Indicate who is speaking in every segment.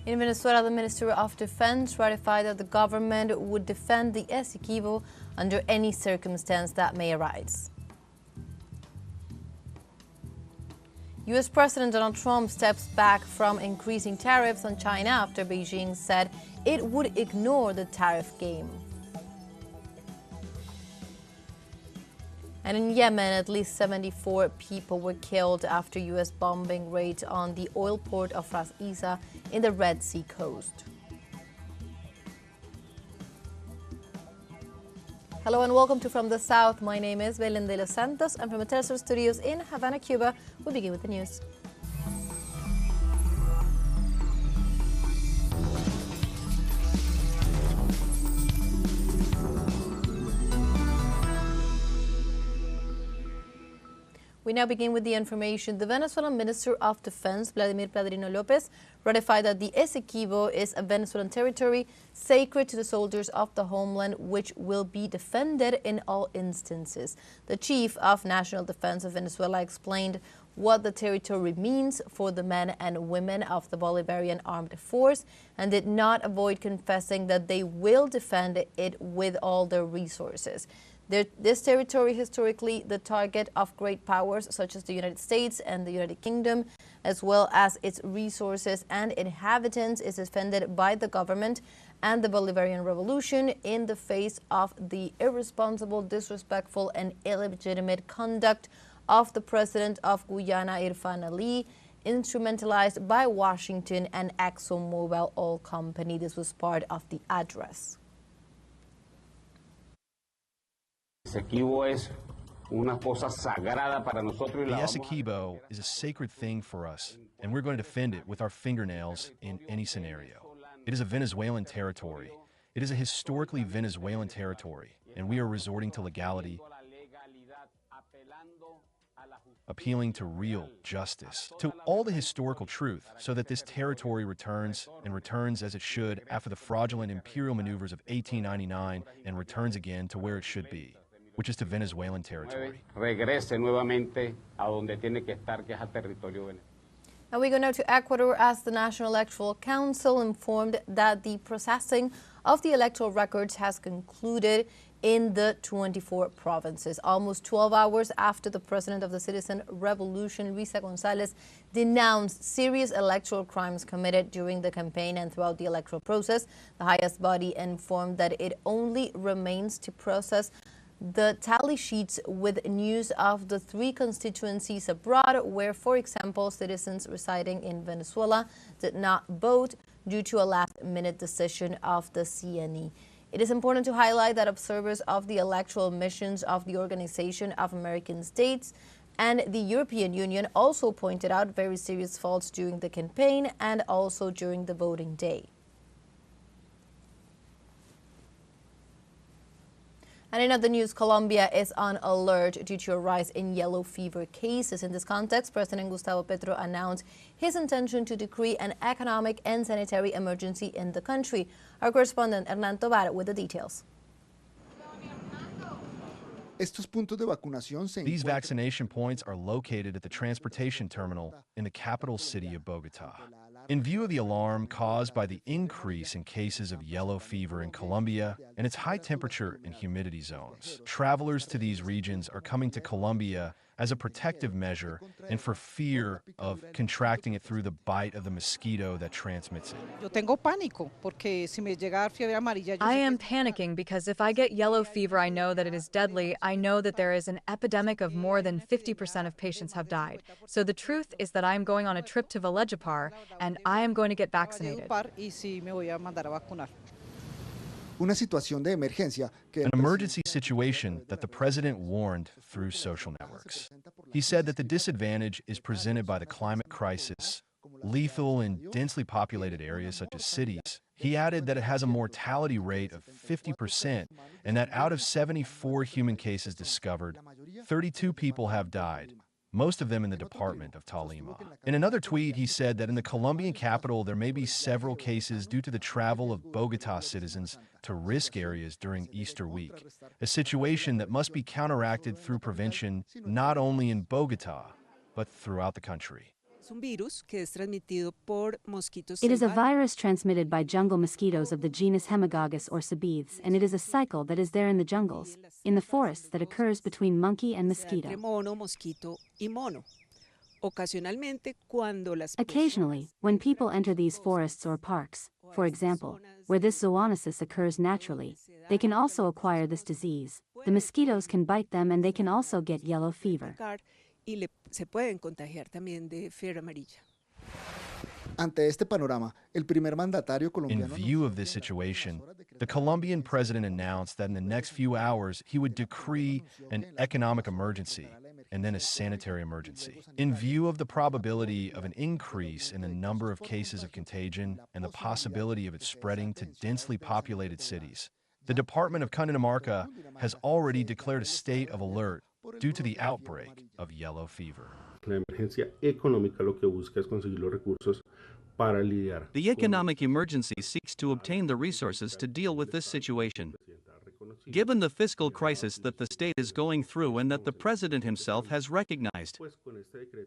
Speaker 1: In Venezuela, the Ministry of Defense ratified that the government would defend the Esequibo under any circumstance that may arise. U.S. President Donald Trump steps back from increasing tariffs on China after Beijing said it would ignore the tariff game. And in Yemen, at least 74 people were killed after U.S. bombing raids on the oil port of Ras Isa in the Red Sea coast. Hello and welcome to From the South. My name is Belén de los Santos. I'm from the teleSUR studios in Havana, Cuba. We'll begin with the news. We now begin with the information. The Venezuelan Minister of Defense, Vladimir Padrino Lopez, ratified that the Esequibo is a Venezuelan territory sacred to the soldiers of the homeland, which will be defended in all instances. The Chief of National Defense of Venezuela explained what the territory means for the men and women of the Bolivarian armed force and did not avoid confessing that they will defend it with all their resources. This territory, historically the target of great powers such as the United States and the United Kingdom, as well as its resources and inhabitants, is defended by the government and the Bolivarian Revolution in the face of the irresponsible, disrespectful, and illegitimate conduct of the president of Guyana, Irfan Ali, instrumentalized by Washington and ExxonMobil Oil Company. This was part of the address.
Speaker 2: The Esequibo is a sacred thing for us, and we're going to defend it with our fingernails in any scenario. It is a Venezuelan territory. It is a historically Venezuelan territory, and we are resorting to legality, appealing to real justice, to all the historical truth, so that this territory returns and returns as it should after the fraudulent imperial maneuvers of 1899 and returns again to where it should be, which is to Venezuelan territory.
Speaker 1: And we go now to Ecuador, as the National Electoral Council informed that the processing of the electoral records has concluded in the 24 provinces. Almost 12 hours after the president of the Citizen Revolution, Luisa González, denounced serious electoral crimes committed during the campaign and throughout the electoral process, the highest body informed that it only remains to process the tally sheets with news of the 3 constituencies abroad where, for example, citizens residing in Venezuela did not vote due to a last-minute decision of the CNE. It is important to highlight that observers of the electoral missions of the Organization of American States and the European Union also pointed out very serious faults during the campaign and also during the voting day. And in other news, Colombia is on alert due to a rise in yellow fever cases. In this context, President Gustavo Petro announced his intention to decree an economic and sanitary emergency in the country. Our correspondent Hernán Tobar with the details.
Speaker 2: These vaccination points are located at the transportation terminal in the capital city of Bogotá. In view of the alarm caused by the increase in cases of yellow fever in Colombia and its high temperature and humidity zones, travelers to these regions are coming to Colombia as a protective measure and for fear of contracting it through the bite of the mosquito that transmits it.
Speaker 3: I am panicking because if I get yellow fever, I know that it is deadly. I know that there is an epidemic of more than 50% of patients have died. So the truth is that I am going on a trip to Valledupar and I am going to get vaccinated.
Speaker 2: An emergency situation that the president warned through social networks. He said that the disadvantage is presented by the climate crisis, lethal in densely populated areas such as cities. He added that it has a mortality rate of 50% and that out of 74 human cases discovered, 32 people have died, most of them in the department of Tolima. In another tweet, he said that in the Colombian capital, there may be several cases due to the travel of Bogotá citizens to risk areas during Easter week, a situation that must be counteracted through prevention not only in Bogotá, but throughout the country.
Speaker 4: It is a virus transmitted by jungle mosquitoes of the genus Hemagogus or Sabethes, and it is a cycle that is there in the jungles, in the forests, that occurs between monkey and mosquito. Occasionally, when people enter these forests or parks, for example, where this zoonosis occurs naturally, they can also acquire this disease. The mosquitoes can bite them and they can also get yellow fever.
Speaker 5: Ante este panorama, el primer mandatario
Speaker 2: In
Speaker 5: colombiano
Speaker 2: view of this situation, the Colombian president announced that in the next few hours he would decree an economic emergency and then a sanitary emergency. In view of the probability of an increase in the number of cases of contagion and the possibility of it spreading to densely populated cities, the Department of Cundinamarca has already declared a state of alert due to the outbreak of yellow fever.
Speaker 6: La emergencia económica lo que busca es conseguir los recursos para lidiar.
Speaker 7: The economic emergency seeks to obtain the resources to deal with this situation. Given the fiscal crisis that the state is going through and that the president himself has recognized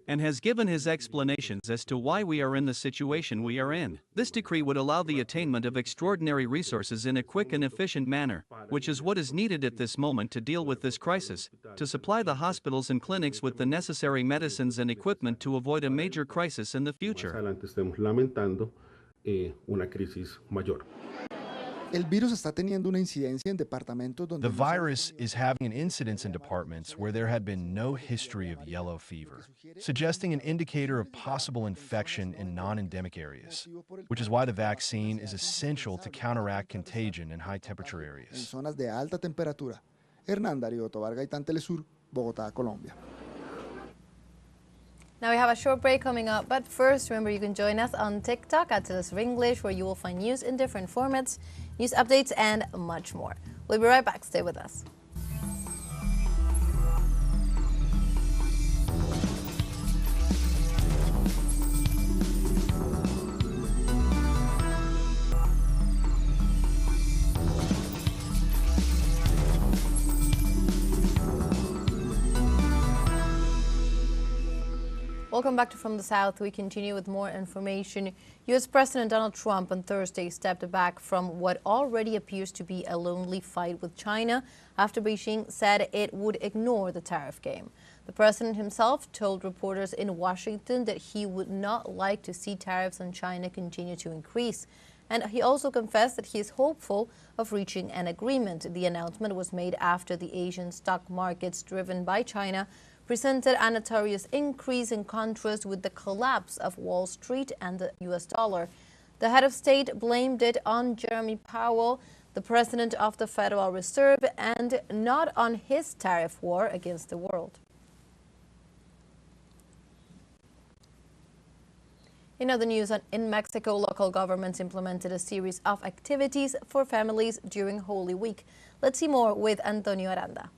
Speaker 7: and has given his explanations as to why we are in the situation we are in, this decree would allow the attainment of extraordinary resources in a quick and efficient manner, which is what is needed at this moment to deal with this crisis, to supply the hospitals and clinics with the necessary medicines and equipment to avoid a major crisis in the
Speaker 6: Más
Speaker 7: future.
Speaker 6: adelante estemos lamentando una crisis mayor.
Speaker 5: El virus está teniendo una incidencia en departamentos donde
Speaker 2: The virus is having an incidence in departments where there had been no history of yellow fever, suggesting an indicator of possible infection in non-endemic areas, which is why the vaccine is essential to counteract contagion in high-temperature
Speaker 5: en
Speaker 2: areas.
Speaker 5: zonas de alta temperatura. Hernán Darío Tobar Gaitán, telesur, Bogotá, Colombia.
Speaker 1: Now we have a short break coming up, but first, remember you can join us on TikTok at teleSUR English, where you will find news in different formats, news updates, and much more. We'll be right back. Stay with us. Welcome back to From the South. We continue with more information. U.S. President Donald Trump on Thursday stepped back from what already appears to be a lonely fight with China after Beijing said it would ignore the tariff game. The president himself told reporters in Washington that he would not like to see tariffs on China continue to increase. And he also confessed that he is hopeful of reaching an agreement. The announcement was made after the Asian stock markets, driven by China, presented a notorious increase in contrast with the collapse of Wall Street and the U.S. dollar. The head of state blamed it on Jeremy Powell, the president of the Federal Reserve, and not on his tariff war against the world. In other news, in Mexico, local governments implemented a series of activities for families during Holy Week. Let's see more with Antonio Aranda.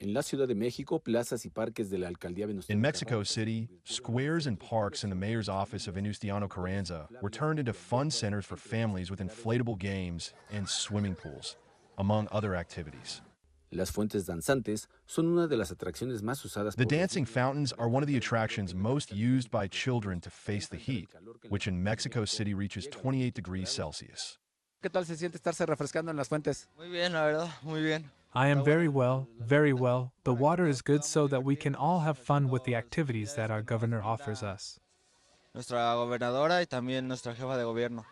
Speaker 8: En la Ciudad de México, plazas y parques de la alcaldía Venustiano
Speaker 2: In Mexico City, squares and parks in the mayor's office of Venustiano Carranza were turned into fun centers for families with inflatable games and swimming pools, among other activities.
Speaker 8: Las fuentes danzantes son una de las atracciones más usadas
Speaker 2: The
Speaker 8: por los
Speaker 2: dancing
Speaker 8: niños.
Speaker 2: fountains are one of the attractions most used by children to face the heat, which in Mexico City reaches 28 degrees Celsius.
Speaker 9: ¿Qué tal se siente estarse refrescando en las fuentes?
Speaker 10: Muy bien, la verdad, muy bien.
Speaker 11: I am very well, very well. The water is good so that we can all have fun with the activities that our governor offers us.
Speaker 10: Nuestra gobernadora y también nuestra jefa de gobierno.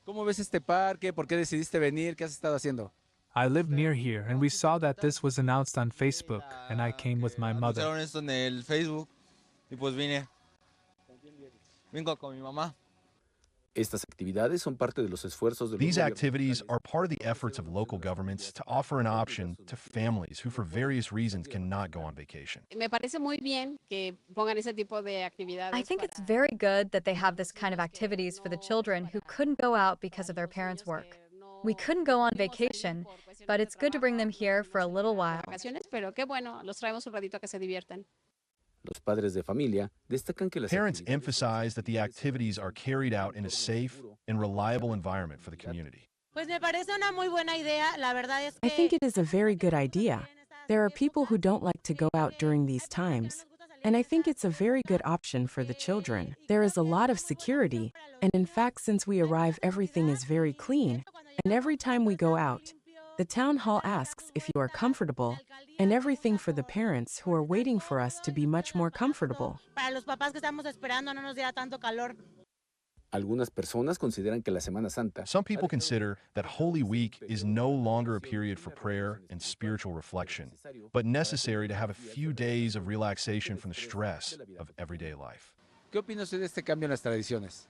Speaker 9: ¿Cómo ves este parque? ¿Por qué decidiste venir? ¿Qué has estado haciendo?
Speaker 11: I live near here, and we saw that this was announced on Facebook, and I came with my mother.
Speaker 10: Anunciaron esto en el Facebook y pues vine. Vengo con mi mamá.
Speaker 8: Estas actividades son parte de los esfuerzos de los
Speaker 2: These
Speaker 8: gobiernos
Speaker 2: activities
Speaker 8: locales.
Speaker 2: are part of the efforts of local governments to offer an option to families who for various reasons cannot go on vacation.
Speaker 12: Me parece muy bien que pongan ese tipo de actividades.
Speaker 3: I think it's very good that they have this kind of activities for the children who couldn't go out because of their parents' work. We couldn't go on vacation, but it's good to bring them here for a little while.
Speaker 12: Vacaciones, pero qué bueno, los traemos un ratito a que se diviertan.
Speaker 8: Los padres de familia destacan que las
Speaker 2: Parents
Speaker 8: actividades
Speaker 2: emphasize that the activities are carried out in a safe and reliable environment for the community.
Speaker 12: Pues me parece una muy buena idea. La verdad es
Speaker 13: I think it is a very good idea. There are people who don't like to go out during these times. And I think it's a very good option for the children. There is a lot of security, and in fact, since we arrive, everything is very clean. And every time we go out, the town hall asks if you are comfortable, and everything for the parents who are waiting for us to be much more comfortable.
Speaker 8: Algunas personas consideran que la Semana Santa
Speaker 2: Some people consider that Holy Week is no longer a period for prayer and spiritual reflection, but necessary to have a few days of relaxation from the stress of everyday life.
Speaker 9: ¿Qué opina usted de este cambio en las tradiciones?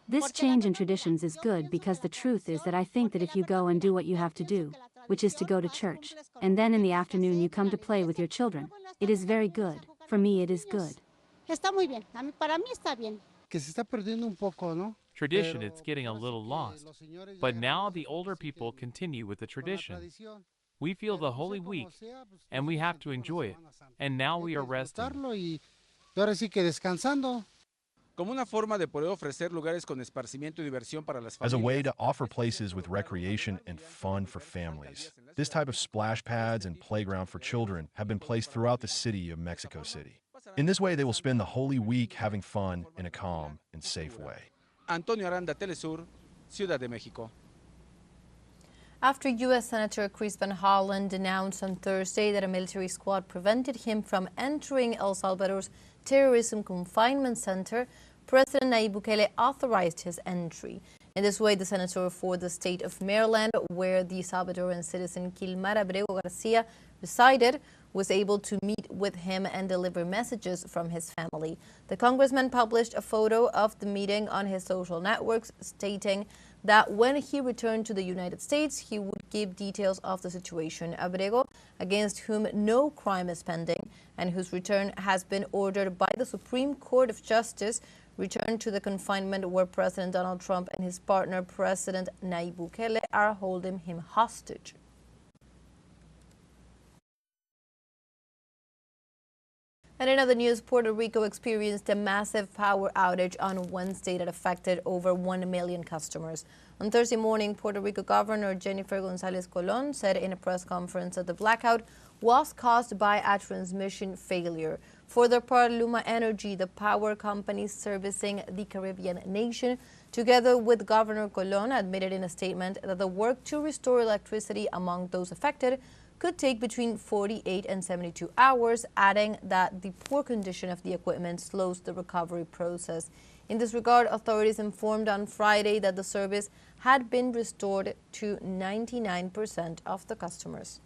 Speaker 4: This change in traditions is good because the truth is that I think that if you go and do what you have to do, which is to go to church, and then in the afternoon you come to play with your children, it is very good. For me, it is good.
Speaker 14: Está muy bien. Para mí está bien.
Speaker 15: Que se está perdiendo un poco, ¿no?
Speaker 16: Tradition, it's getting a little lost. But now the older people continue with the tradition. We feel the Holy Week, and we have to enjoy it. And now we are resting.
Speaker 15: Ahora sí que descansando.
Speaker 9: Como una forma de poder ofrecer lugares con esparcimiento y diversión para las familias.
Speaker 2: As a way to offer places with recreation and fun for families. This type of splash pads and playground for children have been placed throughout the city of Mexico City. In this way, they will spend the Holy Week having fun in a calm and safe way.
Speaker 9: Antonio Aranda, teleSUR, Ciudad de México.
Speaker 1: After U.S. Senator Chris Van Hollen announced on Thursday that a military squad prevented him from entering El Salvador's terrorism confinement center, President Nayib Bukele authorized his entry. In this way, the senator for the state of Maryland, where the Salvadoran citizen Kilmar Abrego Garcia resided, was able to meet with him and deliver messages from his family. The congressman published a photo of the meeting on his social networks, stating that when he returned to the United States, he would give details of the situation. Abrego, against whom no crime is pending and whose return has been ordered by the Supreme Court of Justice, returned to the confinement where President Donald Trump and his partner, President Nayib Bukele, are holding him hostage. And in other news, Puerto Rico experienced a massive power outage on Wednesday that affected over 1 million customers. On Thursday morning, Puerto Rico Governor Jennifer González Colón said in a press conference that the blackout was caused by a transmission failure. For their part, Luma Energy, the power company servicing the Caribbean nation, together with Governor Colón, admitted in a statement that the work to restore electricity among those affected could take between 48 and 72 hours, adding that the poor condition of the equipment slows the recovery process. In this regard, authorities informed on Friday that the service had been restored to 99% of the customers.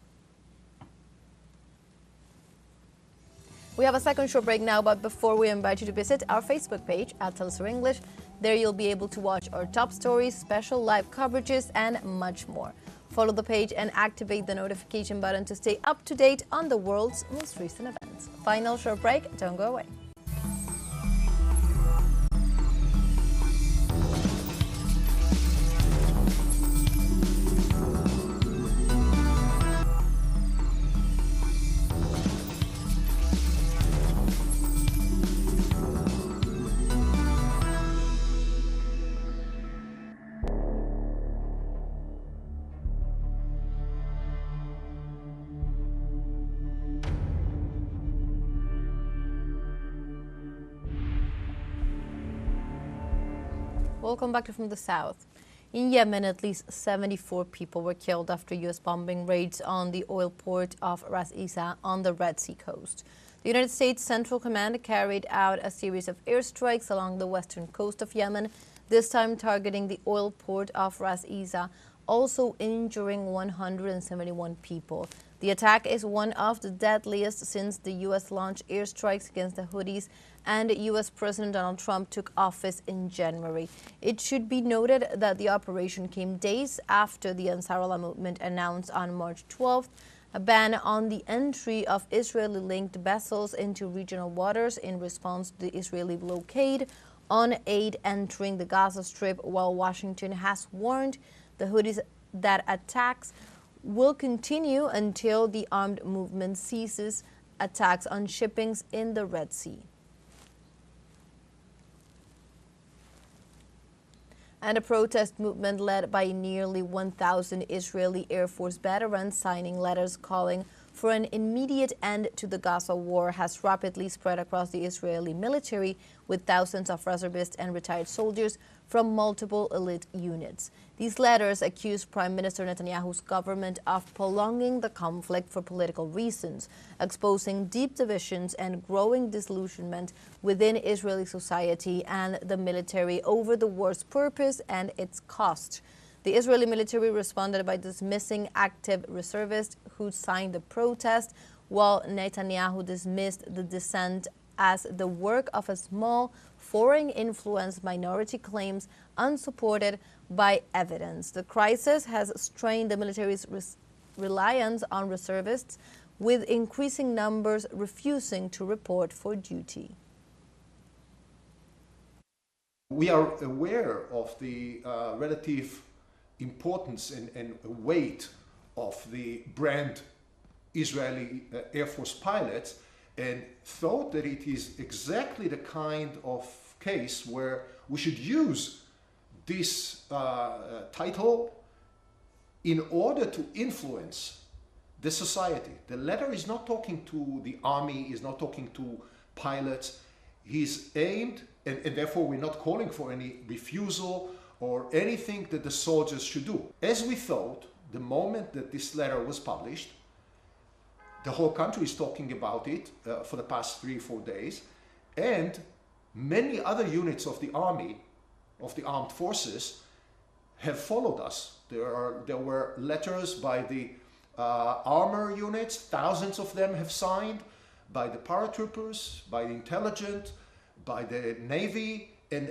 Speaker 1: We have a second short break now, but before we invite you to visit our Facebook page at teleSUR English, there you'll be able to watch our top stories, special live coverages, and much more. Follow the page and activate the notification button to stay up to date on the world's most recent events. Final short break, don't go away. Welcome back from the south. In Yemen, at least 74 people were killed after U.S. bombing raids on the oil port of Ras Isa on the Red Sea coast. The United States Central Command carried out a series of airstrikes along the western coast of Yemen, this time targeting the oil port of Ras Isa, also injuring 171 people. The attack is one of the deadliest since the U.S. launched airstrikes against the Houthis and U.S. President Donald Trump took office in January. It should be noted that the operation came days after the Ansarullah movement announced on March 12th a ban on the entry of Israeli-linked vessels into regional waters in response to the Israeli blockade on aid entering the Gaza Strip, while Washington has warned the Houthis that attacks will continue until the armed movement ceases attacks on shippings in the Red Sea. And a protest movement led by nearly 1,000 Israeli Air Force veterans signing letters calling for an immediate end to the Gaza war has rapidly spread across the Israeli military, with thousands of reservists and retired soldiers from multiple elite units. These letters accuse Prime Minister Netanyahu's government of prolonging the conflict for political reasons, exposing deep divisions and growing disillusionment within Israeli society and the military over the war's purpose and its cost. The Israeli military responded by dismissing active reservists who signed the protest, while Netanyahu dismissed the dissent as the work of a small, foreign-influenced minority, claims unsupported by evidence. The crisis has strained the military's reliance on reservists, with increasing numbers refusing to report for duty.
Speaker 17: We are aware of the relative importance and weight of the brand Israeli Air Force pilots, and thought that it is exactly the kind of case where we should use this title in order to influence the society. The letter is not talking to the army, is not talking to pilots. He's aimed, and therefore we're not calling for any refusal or anything that the soldiers should do. As we thought, the moment that this letter was published, the whole country is talking about it for the past 3-4 days, and many other units of the army, of the armed forces, have followed us. There were letters by the armor units, thousands of them have signed, by the paratroopers, by the intelligence, by the Navy, and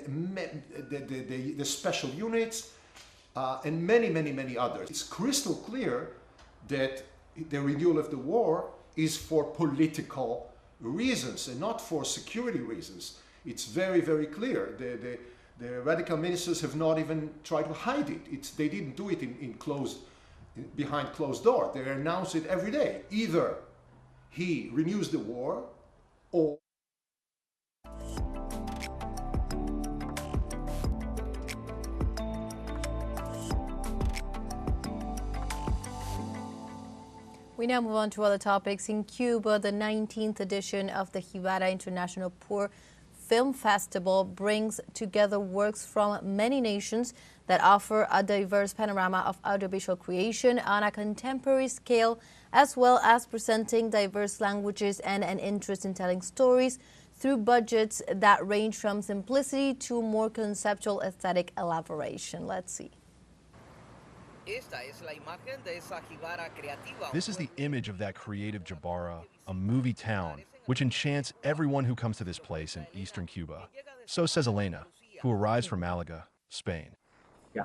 Speaker 17: the special units, and many others. It's crystal clear that the renewal of the war is for political reasons and not for security reasons. It's very clear. The radical ministers have not even tried to hide it. They didn't do it behind closed door. They announce it every day. Either he renews the war, or
Speaker 1: we now move on to other topics. In Cuba, the 19th edition of the Jibara International Poor Film Festival brings together works from many nations that offer a diverse panorama of audiovisual creation on a contemporary scale, as well as presenting diverse languages and an interest in telling stories through budgets that range from simplicity to more conceptual aesthetic elaboration. Let's see.
Speaker 2: This is the image of that creative Jibara, a movie town, which enchants everyone who comes to this place in eastern Cuba. So says Elena, who arrives from Malaga, Spain.
Speaker 3: I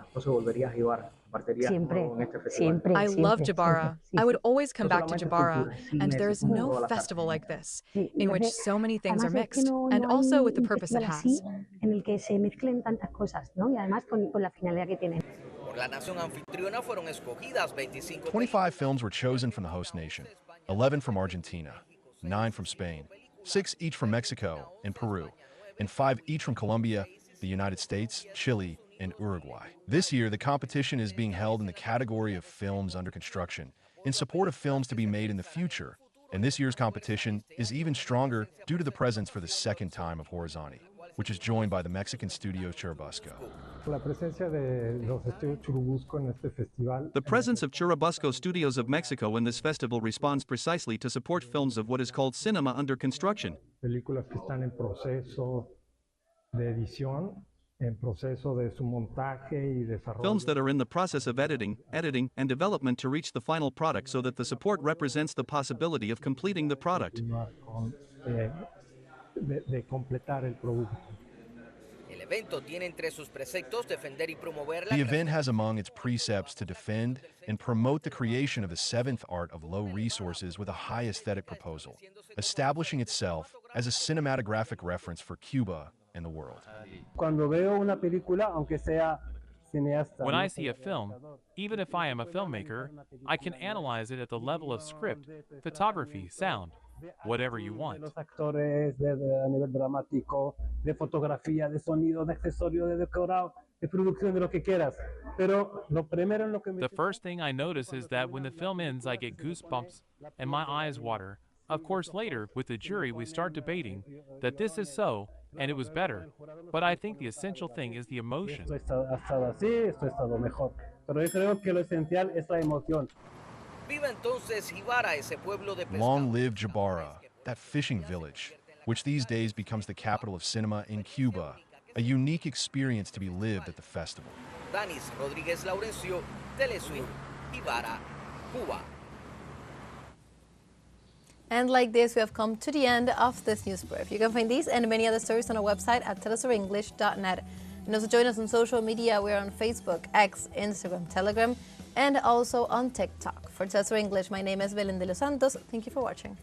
Speaker 3: love Jibara. I would always come back to Jibara, and there is no festival like this, in which so many things are mixed, and also with the purpose it has.
Speaker 2: 25 films were chosen from the host nation, 11 from Argentina, 9 from Spain, 6 each from Mexico and Peru, and 5 each from Colombia, the United States, Chile, and Uruguay. This year, the competition is being held in the category of films under construction, in support of films to be made in the future, and this year's competition is even stronger due to the presence for the second time of Horizonte, which is joined by the Mexican studio Churubusco.
Speaker 7: The presence of Churubusco Studios of Mexico in this festival responds precisely to support films of what is called cinema under construction. Films that are in the process of editing, and development to reach the final product, so that the support represents the possibility of completing the product.
Speaker 2: The event has among its precepts to defend and promote the creation of the seventh art of low resources with a high aesthetic proposal, establishing itself as a cinematographic reference for Cuba and the world.
Speaker 16: When I see a film, even if I am a filmmaker, I can analyze it at the level of script, photography, sound, whatever you want. The first thing I notice is that when the film ends, I get goosebumps and my eyes water. Of course, later, with the jury, we start debating that this is so, and it was better. But I think the essential thing is the emotion.
Speaker 2: Long live Jabara, that fishing village, which these days becomes the capital of cinema in Cuba, a unique experience to be lived at the festival.
Speaker 18: Danis Rodríguez Laurencio, teleSUR, Ibarra, Cuba.
Speaker 1: And like this, we have come to the end of this news brief. You can find these and many other stories on our website at telesurenglish.net. And also join us on social media. We're on Facebook, X, Instagram, Telegram, and also on TikTok. For TeleSUR English, my name is Belén de los Santos. Thank you for watching.